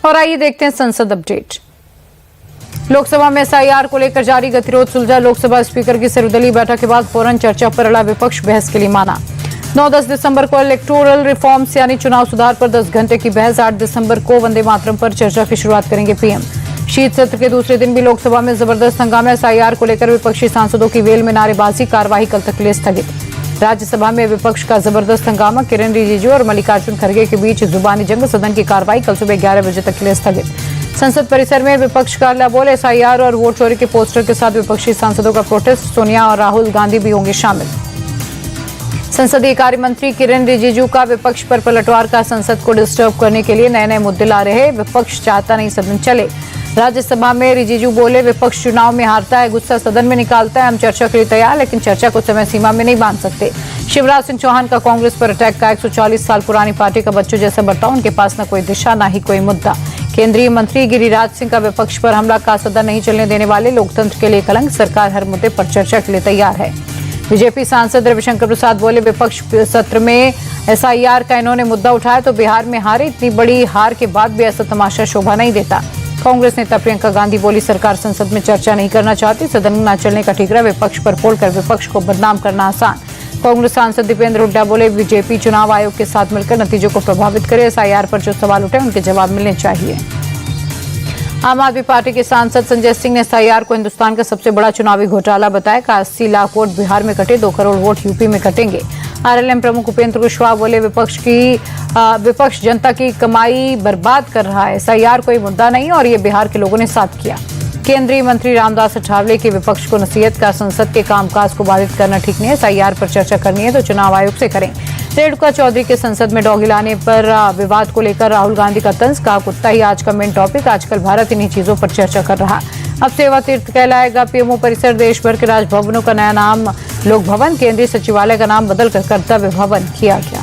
और आइए देखते हैं संसद अपडेट। लोकसभा में एसआईआर को लेकर जारी गतिरोध सुलझा। लोकसभा स्पीकर की सर्वदलीय बैठक के बाद फौरन चर्चा पर अड़ा विपक्ष, बहस के लिए माना। 9-10 दिसंबर को इलेक्टोरल रिफॉर्म्स यानी चुनाव सुधार पर 10 घंटे की बहस। 8 दिसंबर को वंदे मातरम पर चर्चा की शुरुआत करेंगे पीएम। शीत सत्र के दूसरे दिन भी लोकसभा में जबरदस्त हंगामा। एसआईआर को लेकर विपक्षी सांसदों की वेल में नारेबाजी, कार्यवाही कल तक के लिए स्थगित। राज्यसभा में विपक्ष का जबरदस्त हंगामा। किरेन रिजिजू और मल्लिकार्जुन खड़गे के बीच जुबानी जंग। सदन की कार्रवाई कल सुबह 11 बजे तक के लिए स्थगित। संसद परिसर में विपक्ष का हल्ला बोल। एसआईआर और वोट चोरी के पोस्टर के साथ विपक्षी सांसदों का प्रोटेस्ट। सोनिया और राहुल गांधी भी होंगे शामिल। संसदीय कार्य मंत्री किरेन रिजिजू का विपक्ष पर पलटवार का। संसद को डिस्टर्ब करने के लिए नए नए मुद्दे ला रहे। विपक्ष चाहता नहीं सदन चले। राज्यसभा में रिजिजू बोले, विपक्ष चुनाव में हारता है, गुस्सा सदन में निकालता है। हम चर्चा के लिए तैयार, लेकिन चर्चा को समय सीमा में नहीं बांध सकते। शिवराज सिंह चौहान का कांग्रेस पर अटैक का। 140 साल पुरानी पार्टी का बच्चों जैसा बर्ताव। उनके पास न कोई दिशा, न ही कोई मुद्दा। केंद्रीय मंत्री गिरिराज सिंह का विपक्ष पर हमला का। सदन नहीं चलने देने वाले, लोकतंत्र के लिए कलंक। सरकार हर मुद्दे पर चर्चा के लिए तैयार है। बीजेपी सांसद रविशंकर प्रसाद बोले, विपक्ष सत्र में एसआईआर का इन्होंने मुद्दा उठाया तो बिहार में हारे। इतनी बड़ी हार के बाद भी ऐसा तमाशा शोभा नहीं देता। कांग्रेस नेता प्रियंका गांधी बोली, सरकार संसद में चर्चा नहीं करना चाहती। सदन में न चलने का ठीकरा। विपक्ष पर फोड़कर विपक्ष को बदनाम करना आसान। कांग्रेस सांसद दीपेंद्र हुड्डा बोले, बीजेपी चुनाव आयोग के साथ मिलकर नतीजों को प्रभावित करे। एसआईआर पर जो सवाल उठे उनके जवाब मिलने चाहिए। आम आदमी पार्टी के सांसद संजय सिंह ने एसआईआर को हिंदुस्तान का सबसे बड़ा चुनावी घोटाला बताया। 80 लाख वोट बिहार में कटे, 2 करोड़ वोट यूपी में कटेंगे। आरएलएम प्रमुख उपेंद्र कुशवाहा बोले, विपक्ष जनता की कमाई बर्बाद कर रहा है। एसआईआर कोई मुद्दा नहीं और ये बिहार के लोगों ने साथ किया। केंद्रीय मंत्री रामदास अठावले की विपक्ष को नसीहत का। संसद के कामकाज को बाधित करना ठीक नहीं है। एसआईआर पर चर्चा करनी है तो चुनाव आयोग से करें। रेणुका चौधरी के संसद में डॉगी लाने पर विवाद को लेकर राहुल गांधी का तंज। कहा, कुत्ता ही आज का मेन टॉपिक। आजकल भारत इन्हीं चीजों पर चर्चा कर रहा। अब सेवा तीर्थ कहलाएगा पीएमओ परिसर। देश भर के राजभवनों का नया नाम लोक भवन। केंद्रीय सचिवालय का नाम बदलकर कर्तव्य भवन किया गया।